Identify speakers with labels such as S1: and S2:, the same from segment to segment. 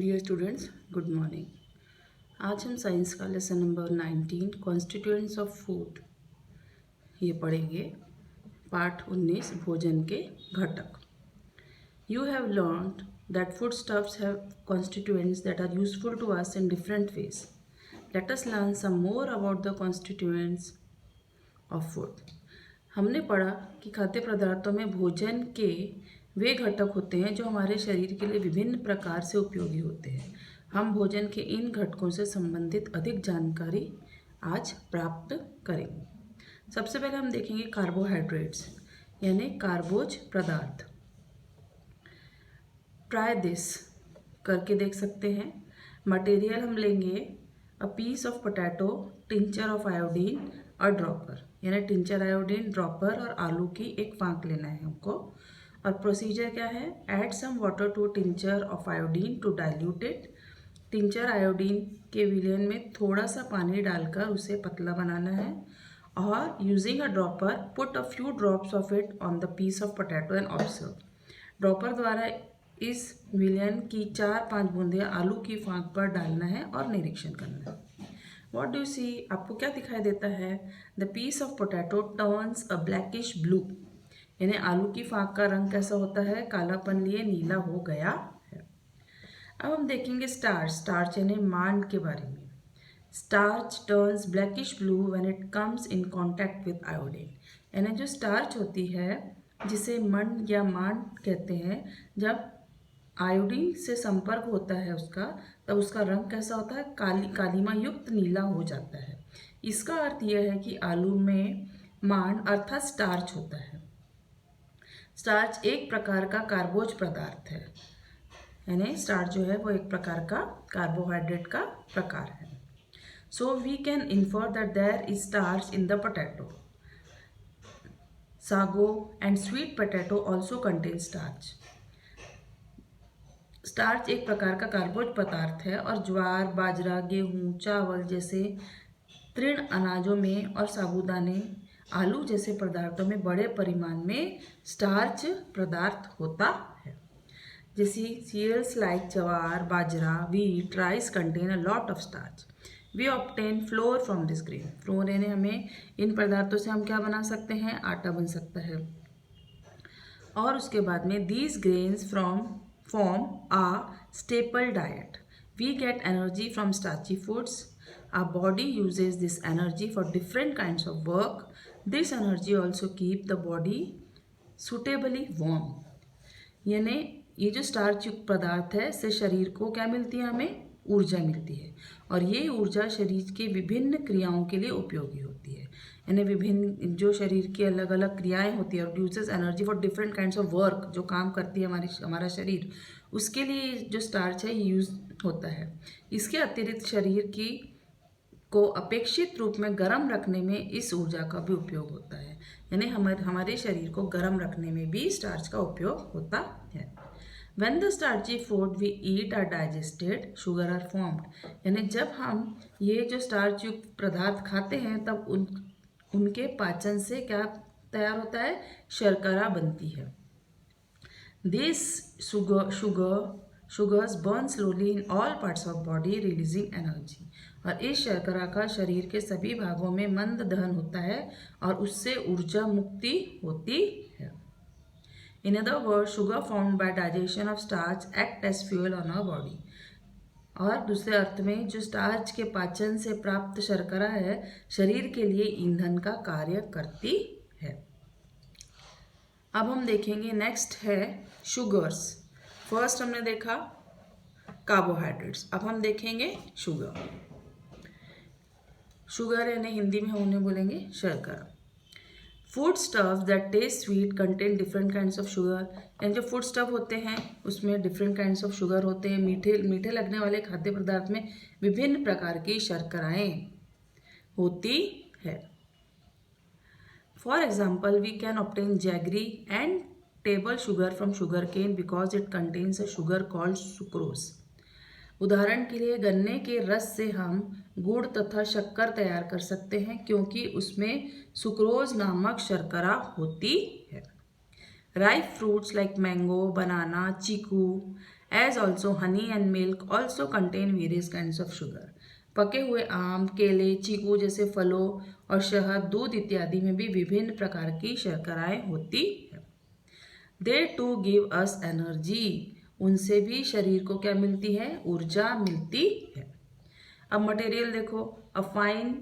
S1: Dear students, good morning. आज हम science का lesson number 19 constituents of food ये पढ़ेंगे। पाठ 19 भोजन के घटक। You have learned that foodstuffs have constituents that are useful to us in different ways. Let us learn some more about the constituents of food. हमने पढ़ा कि खाद्य पदार्थों में भोजन के वे घटक होते हैं जो हमारे शरीर के लिए विभिन्न प्रकार से उपयोगी होते हैं। हम भोजन के इन घटकों से संबंधित अधिक जानकारी आज प्राप्त करेंगे। सबसे पहले हम देखेंगे कार्बोहाइड्रेट्स यानी कार्बोज पदार्थ। ट्राई दिस करके देख सकते हैं। मटेरियल हम लेंगे a piece of potato, tincture of iodine और ड्रॉपर, यानी टिंचर, आयोडीन, ड्रॉपर और आलू की एक फाँक लेना है हमको। और प्रोसीजर क्या है? Add some water to tincture of iodine to dilute it. Tincture iodine के विलयन में थोड़ा सा पानी डालकर उसे पतला बनाना है। और using a dropper put a few drops of it on the piece of potato and observe. Dropper द्वारा इस विलयन की 4-5 बूंदें आलू की फाँक पर डालना है और निरीक्षण करना है। What do you see? आपको क्या दिखाई देता है? The piece of potato turns a blackish blue, यानी आलू की फाँक का रंग कैसा होता है? कालापन लिए नीला हो गया है। अब हम देखेंगे स्टार्च। स्टार्च यानी मांड के बारे में। Starch turns blackish blue when it comes in contact with iodine, यानी जो स्टार्च होती है जिसे मंड या मांड कहते हैं, जब आयोडीन से संपर्क होता है उसका, तब उसका रंग कैसा होता है? कालीमा युक्त नीला हो जाता है। इसका अर्थ यह है कि आलू में मांड अर्थात स्टार्च होता है। स्टार्च एक प्रकार का कार्बोज पदार्थ है, यानी स्टार्च जो है वो एक प्रकार का कार्बोहाइड्रेट का प्रकार है। So we can infer that there is starch in the potato. Sago and sweet potato also contain starch. Starch एक प्रकार का कार्बोज पदार्थ है और ज्वार, बाजरा, गेहूं, चावल जैसे तृण अनाजों में और साबूदाने, आलू जैसे पदार्थों में बड़े परिमाण में स्टार्च पदार्थ होता है। जैसे cereals like jowar, bajra, wheat, rice contain a lot of starch. We obtain flour from this grain. Flour यानी हमें इन पदार्थों से हम क्या बना सकते हैं? आटा बन सकता है। और उसके बाद में these grains form a staple diet. We get energy from starchy foods. Our body uses this energy for different kinds of work. This energy also keep the body suitably warm. यानी ये जो स्टार्च युक्त पदार्थ है इससे शरीर को क्या मिलती है? हमें ऊर्जा मिलती है और ये ऊर्जा शरीर के विभिन्न क्रियाओं के लिए उपयोगी होती है। यानी विभिन्न जो शरीर की अलग अलग क्रियाएं होती है, produces energy for different kinds of work, जो काम करती है हमारा शरीर, उसके लिए जो स्टार्च है यूज होता है। इसके अतिरिक्त शरीर की को अपेक्षित रूप में गर्म रखने में इस ऊर्जा का भी उपयोग होता है। यानी हमारे शरीर को गर्म रखने में भी स्टार्च का उपयोग होता है। When the starchy food we eat are digested, sugar are formed. यानी जब हम ये जो स्टार्च युक्त पदार्थ खाते हैं तब उनके पाचन से क्या तैयार होता है? शर्करा बनती है। This sugars burn slowly in all parts of body, releasing energy. और इस शर्करा का शरीर के सभी भागों में मंद दहन होता है और उससे ऊर्जा मुक्ति होती है। In other words, sugar formed by digestion of starch act as fuel on our body. और दूसरे अर्थ में जो स्टार्च के पाचन से प्राप्त शर्करा है शरीर के लिए ईंधन का कार्य करती है। अब हम देखेंगे नेक्स्ट है शुगर्स। फर्स्ट हमने देखा कार्बोहाइड्रेट्स, अब हम देखेंगे शुगर। शुगर यानी हिंदी में हम उन्हें बोलेंगे शर्करा। Food stuffs that test sweet contain different kinds of sugar. यानी जो फूड स्टफ होते हैं उसमें डिफरेंट काइंड्स ऑफ शुगर होते हैं। मीठे लगने वाले खाद्य पदार्थ में विभिन्न प्रकार की शर्कराएं होती है। For example we can obtain jaggery and table sugar from sugar cane because it contains a sugar called sucrose. उदाहरण के लिए गन्ने के रस से हम गुड़ तथा शक्कर तैयार कर सकते हैं क्योंकि उसमें सुक्रोज नामक शर्करा होती है। Ripe fruits like mango, banana, chiku, as also honey and milk also contain various kinds of sugar. पके हुए आम, केले, चीकू जैसे फलों और शहद, दूध इत्यादि में भी विभिन्न प्रकार की शर्कराएं होती है। दे टू गिव अस एनर्जी, उनसे भी शरीर को क्या मिलती है? ऊर्जा मिलती है। अब मटेरियल देखो, अ फाइन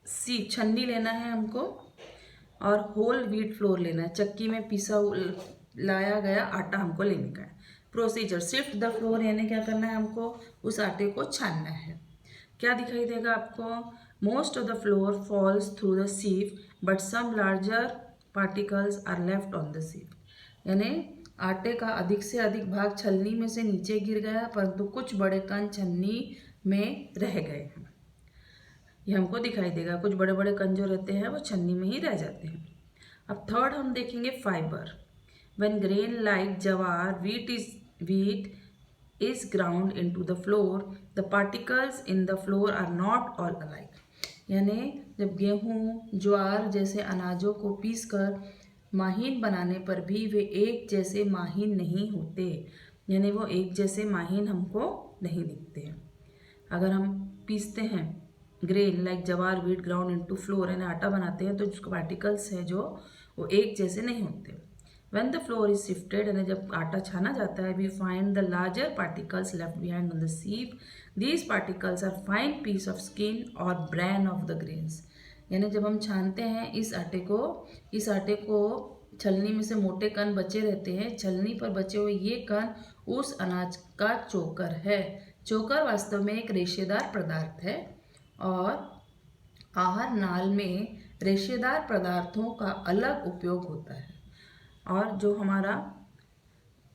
S1: सी छन्नी लेना है हमको और होल व्हीट फ्लोर लेना है, चक्की में पिसा लाया गया आटा हमको लेने का है। प्रोसीजर, सिफ्ट द फ्लोर यानी क्या करना है हमको? उस आटे को छानना है। क्या दिखाई देगा आपको? Most of the flour falls through the sieve but some larger particles are left on the sieve. यानी आटे का अधिक से अधिक भाग छलनी में से नीचे गिर गया, परंतु कुछ बड़े कण छन्नी में रह गए हैं। ये हमको दिखाई देगा, कुछ बड़े बड़े कण जो रहते हैं वो छन्नी में ही रह जाते हैं। अब थर्ड हम देखेंगे फाइबर। व्हेन ग्रेन लाइक जवार, wheat is ground into the floor, the particles in the floor are not all alike। यानी जब गेहूँ, ज्वार जैसे अनाजों को पीसकर माहीन बनाने पर भी वे एक जैसे माहीन नहीं होते, यानी वो एक जैसे माहीन हमको नहीं दिखते हैं। अगर हम पीसते हैं ग्रेन लाइक जवार, व्हीट ग्राउंड इनटू फ्लोर यानी आटा बनाते हैं, तो जिसको पार्टिकल्स है जो वो एक जैसे नहीं होते। When the flour is shifted यानी जब आटा छाना जाता है, we find the larger particles left behind on the sieve. These particles are fine piece of skin और ब्रैन ऑफ द ग्रेन्स। यानी जब हम छानते हैं इस आटे को छलनी में से मोटे कण बचे रहते हैं, छलनी पर बचे हुए ये कण उस अनाज का चोकर है। चोकर वास्तव में एक रेशेदार पदार्थ है और आहार नाल में रेशेदार पदार्थों का अलग उपयोग होता है। और जो हमारा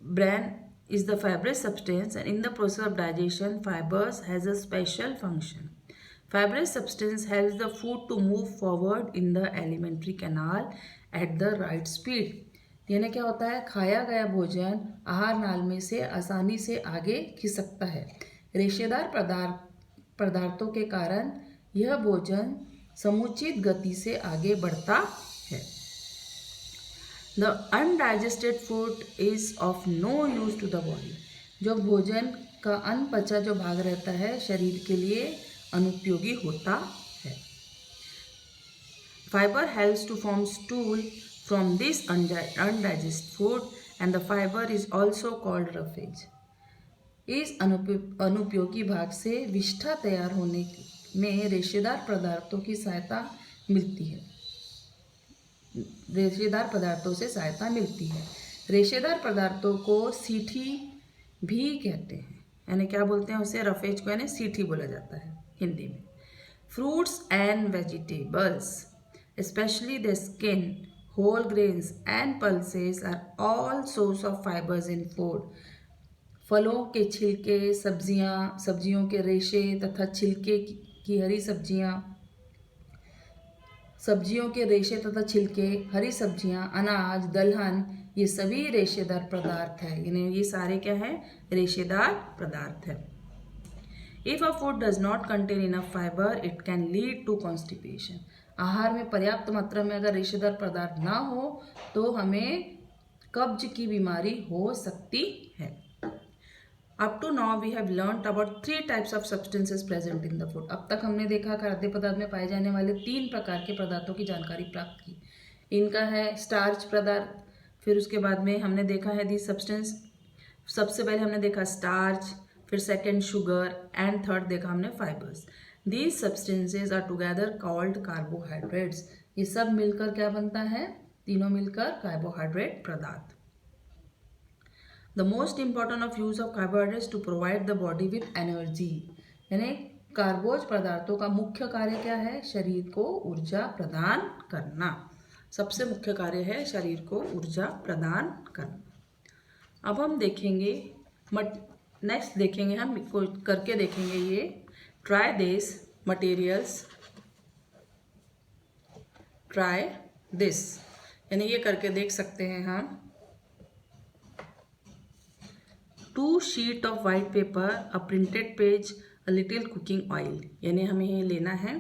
S1: brain is the fibrous substance and in the process of digestion fibers has a special function. Fibrous substance helps the food to move forward in the alimentary canal at the right speed. यानी क्या होता है? खाया गया भोजन आहार नाल में से आसानी से आगे खिसकता है। रेशेदार पदार्थों के कारण यह भोजन समुचित गति से आगे बढ़ता है। The undigested food is of no use to the body. जो भोजन का अनपचा जो भाग रहता है शरीर के लिए अनुपयोगी होता है। Fiber helps to form stool from this undigested food and the fiber is also called roughage. इस अनुपयोगी भाग से विष्ठा तैयार होने में रेशेदार पदार्थों की सहायता मिलती है। रेशेदार पदार्थों से सहायता मिलती है। रेशेदार पदार्थों को सीठी भी कहते हैं, यानी क्या बोलते हैं उसे? रफेज को यानी सीठी बोला जाता है हिंदी में। Fruits and vegetables specially the skin, whole grains and pulses are all source of fibres in food. फलों के छिलके, सब्जियों के रेशे तथा छिलके की हरी हरी सब्जियां, अनाज, दलहन, ये सभी रेशेदार पदार्थ है। यानी ये सारे क्या है? रेशेदार पदार्थ है। If a food does not contain enough fibre it can lead to constipation. आहार में पर्याप्त मात्रा में अगर रेशेदार पदार्थ ना हो तो हमें कब्ज की बीमारी हो सकती है। Up to now we have learnt about 3 types of substances present in the food. अब तक हमने देखा खाद्य पदार्थ में पाए जाने वाले 3 प्रकार के पदार्थों की जानकारी प्राप्त की। इनका है स्टार्च पदार्थ, फिर उसके बाद में हमने देखा है दी सब्सटेंस। सबसे पहले हमने देखा स्टार्च, फिर सेकंड शुगर एंड थर्ड देखा हमने fibres. These substances are together called carbohydrates. ये सब मिलकर क्या बनता है? तीनों मिलकर कार्बोहाइड्रेट पदार्थ। The most important of use of carbohydrates to provide the body with energy। यानी कार्बोज पदार्थों का मुख्य कार्य क्या है? शरीर को ऊर्जा प्रदान करना। सबसे मुख्य कार्य है शरीर को ऊर्जा प्रदान करना। अब हम देखेंगे नेक्स्ट देखेंगे हम करके देखेंगे ये try this materials, try this यानी ये करके देख सकते हैं हम। 2 sheet of white paper, a printed page, a little cooking oil। यानी हमें ये लेना है,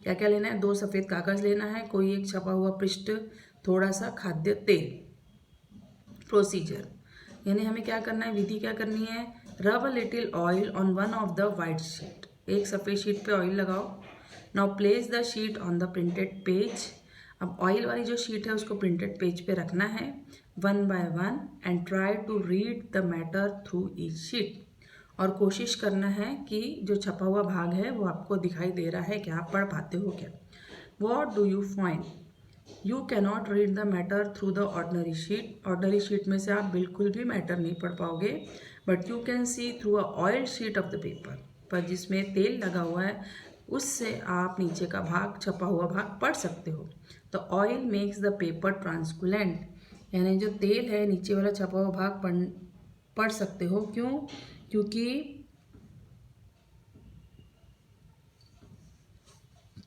S1: क्या क्या लेना है? 2 सफ़ेद कागज़ लेना है, कोई एक छपा हुआ पृष्ठ, थोड़ा सा खाद्य तेल। प्रोसीजर, यानी हमें क्या करना है, विधि क्या करनी है, रब a little oil on one of the white sheet, एक सफ़ेद शीट पे ऑयल लगाओ। Now place the sheet on the printed page, अब ऑयल वाली जो शीट है उसको प्रिंटेड पेज पे रखना है one by one and try to read the matter through each sheet, और कोशिश करना है कि जो छपा हुआ भाग है वो आपको दिखाई दे रहा है क्या, आप पढ़ पाते हो क्या। What do you find, you cannot read the matter through the ordinary sheet, ordinary sheet में से आप बिल्कुल भी मैटर नहीं पढ़ पाओगे, but you can see through a oil sheet of the paper, पर जिसमें तेल लगा हुआ है उससे आप नीचे का भाग, छपा हुआ भाग पढ़ सकते हो। तो oil makes the paper transparent, यानी जो तेल है नीचे वाला छपा हुआ भाग पढ़ सकते हो, क्यों,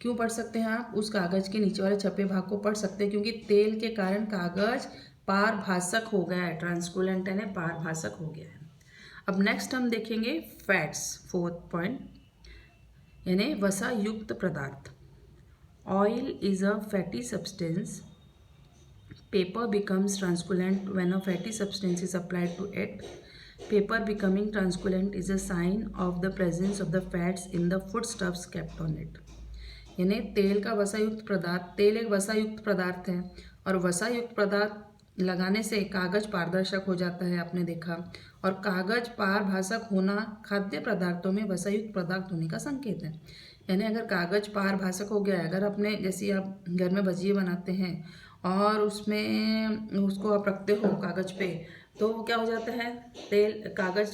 S1: क्यों पढ़ सकते हैं आप, उस कागज़ के नीचे वाले छपे भाग को पढ़ सकते हैं क्योंकि तेल के कारण कागज़ पारभाषक हो गया है, ट्रांसपेरेंट यानी पारभाषक हो गया है। अब नेक्स्ट हम देखेंगे फैट्स, फोर्थ पॉइंट, यानी वसा युक्त पदार्थ। Oil is a fatty substance, paper becomes transparent when a fatty substance is applied to it, paper becoming transparent is a sign of the presence of the fats in the foodstuffs kept on it, यानी तेल का वसायुक्त पदार्थ, तेल एक वसायुक्त पदार्थ है और वसायुक्त पदार्थ लगाने से कागज पारदर्शक हो जाता है, आपने देखा, और कागज पारभाषक होना खाद्य पदार्थों में वसायुक्त पदार्थ होने का संकेत है। यानी अगर कागज पारभाषक हो गया है, अगर अपने जैसे आप घर में भजिए बनाते हैं और उसमें उसको आप रखते हो कागज पे, तो वो क्या हो जाता है, तेल कागज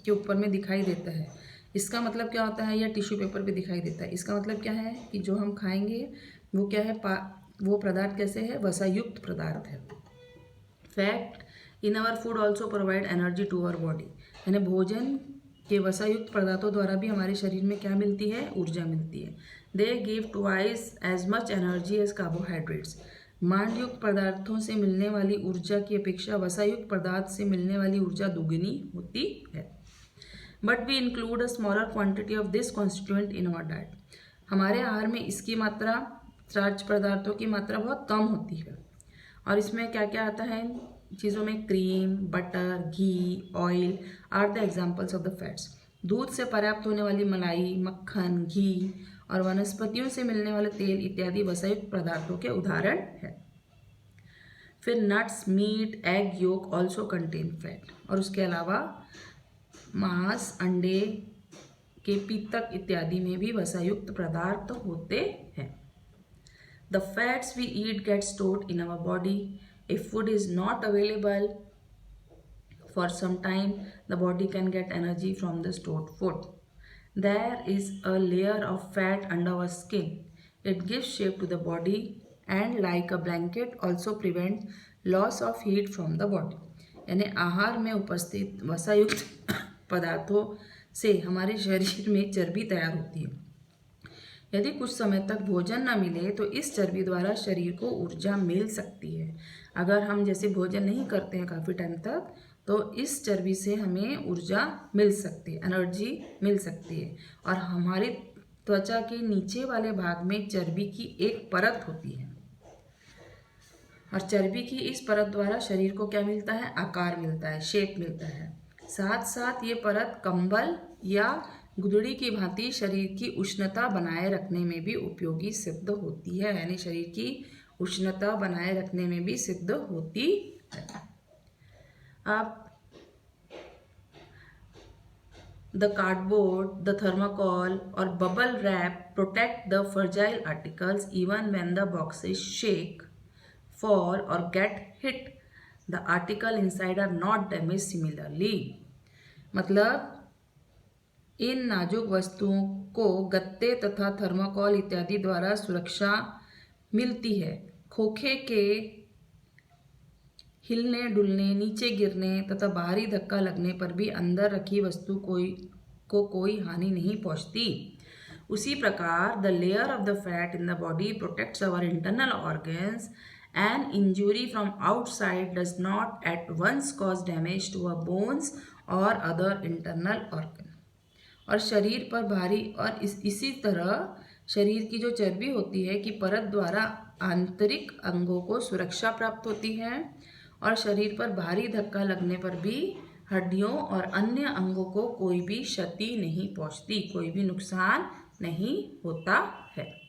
S1: के ऊपर में दिखाई देता है, इसका मतलब क्या होता है, या टिश्यू पेपर पे दिखाई देता है, इसका मतलब क्या है कि जो हम खाएंगे वो क्या है, वो पदार्थ कैसे है, वसायुक्त पदार्थ है। Fat in our food also provide energy to our body, यानी भोजन के वसायुक्त पदार्थों द्वारा भी हमारे शरीर में क्या मिलती है, ऊर्जा मिलती है। They give twice as much energy as carbohydrates, मांडयुक्त पदार्थों से मिलने वाली ऊर्जा की अपेक्षा वसायुक्त पदार्थ से मिलने वाली ऊर्जा दुगनी होती है। But we include a smaller quantity of this constituent in our diet, हमारे आहार में इसकी मात्रा, स्टार्च पदार्थों की मात्रा बहुत कम होती है। और इसमें क्या क्या आता है चीज़ों में, cream, butter, ghee, oil are the examples of the fats, दूध से पर्याप्त होने वाली मलाई, मक्खन, घी और वनस्पतियों से मिलने वाले तेल इत्यादि वसायुक्त पदार्थों के उदाहरण है। फिर nuts, meat, egg yolk also contain fat, और उसके अलावा मांस, अंडे के पीतक इत्यादि में भी वसायुक्त पदार्थ होते हैं। The fats we eat get stored in our body. If food is not available for some time, the body can get energy from the stored food. There is a layer of fat under our skin. It gives shape to the body and like a blanket also prevents loss of heat from the body. यानी आहार में उपस्थित वसायुक्त पदार्थों से हमारे शरीर में चर्बी तैयार होती है। यदि कुछ समय तक भोजन न मिले तो इस चर्बी द्वारा शरीर को ऊर्जा मिल सकती है। अगर हम जैसे भोजन नहीं करते हैं काफ़ी टाइम तक, तो इस चर्बी से हमें ऊर्जा मिल सकती है, एनर्जी मिल सकती है। और हमारी त्वचा के नीचे वाले भाग में चर्बी की एक परत होती है, और चर्बी की इस परत द्वारा शरीर को क्या मिलता है, आकार मिलता है, शेप मिलता है। साथ साथ ये परत कंबल या गुदड़ी की भांति शरीर की उष्णता बनाए रखने में भी उपयोगी सिद्ध होती है, यानी शरीर की उष्णता बनाए रखने में भी सिद्ध होती है। अब द कार्डबोर्ड, द थर्माकोल और bubble wrap protect the fragile articles even when the boxes shake, fall or get hit. The article inside are not damaged similarly. मतलब इन नाजुक वस्तुओं को गत्ते तथा थर्माकोल इत्यादि द्वारा सुरक्षा मिलती है। खोखे के हिलने डुलने, नीचे गिरने तथा बाहरी धक्का लगने पर भी अंदर रखी वस्तु को कोई हानि नहीं पहुंचती। उसी प्रकार the layer of the fat in the body protects our internal organs and injury from outside does not at once cause damage to our bones or other internal organ. और शरीर पर भारी और इसी तरह शरीर की जो चर्बी होती है कि परत द्वारा आंतरिक अंगों को सुरक्षा प्राप्त होती है और शरीर पर भारी धक्का लगने पर भी हड्डियों और अन्य अंगों को कोई भी क्षति नहीं पहुंचती, कोई भी नुकसान नहीं होता है।